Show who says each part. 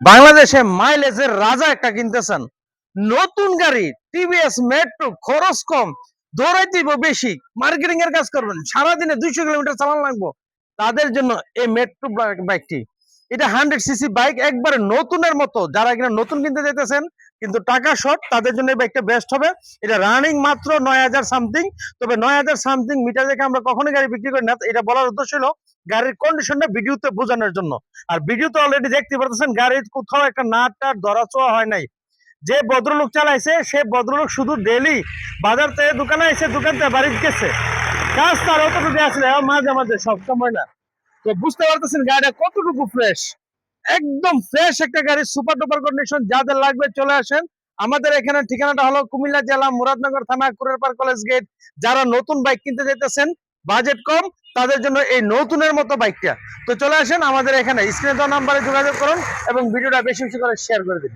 Speaker 1: বাংলাদেশে মাইলেজের রাজা একটা কিনতেছেন, নতুন গাড়ি টিভিএস মেট্রো, খরচ কম, দৌড়াইতে বেশি, মার্কেটিং এর কাজ করবেন, সারাদিনে 200 কিলোমিটার চালান লাগবো, তাদের জন্য এই মেট্রো বাইকটি। এটা 100 সিসি বাইক, একবারে নতুনের মতো। যারা কিনা নতুন কিনতে যেতেছেন কিন্তু টাকা শর্ট, তাদের জন্য এই বাইকটা বেস্ট হবে। এটা রানিং মাত্র 9000 সামথিং। তবে 9000 সামথিং মিটার দেখে আমরা কখনোই গাড়ি বিক্রি করি না। এটা বলার উদ্দেশ্য হলো গাড়ির কন্ডিশনটা ভিডিওতে বোঝানোর জন্য। আর ভিডিওতে অলরেডি দেখতে পাচ্ছেন গাড়ির কোথাও একটা নাট টাট ধরা ছোঁয়া হয় নাই। যে ভদ্রলোক চালাইছে সে ভদ্রলোক শুধু ডেলি বাজার থেকে দোকানে এসে দোকান থেকে বাড়ি গেছে, কাজ তার অতটুকু আসলে মাঝে মাঝে সব সময় না। তো বুঝতে পারতেছেন গাড়িটা কতটুকু ফ্রেশ, একদম ফ্রেশ একটা গাড়ি, সুপার ডুপার কন্ডিশন। যাদের লাগবে চলে আসেন। আমাদের এখানে ঠিকানাটা হলো কুমিল্লা জেলা, মুরাদনগর থানা, কুরেরপার কলেজ গেট। যারা নতুন বাইক কিনতে যেতেছেন, বাজেট কম, তাদের জন্য এই নতুনের মতো বাইকটা। তো চলে আসেন আমাদের এখানে, স্ক্রিনে দেওয়া নাম্বারে যোগাযোগ করুন এবং ভিডিওটা বেশি বেশি করে শেয়ার করে দিন।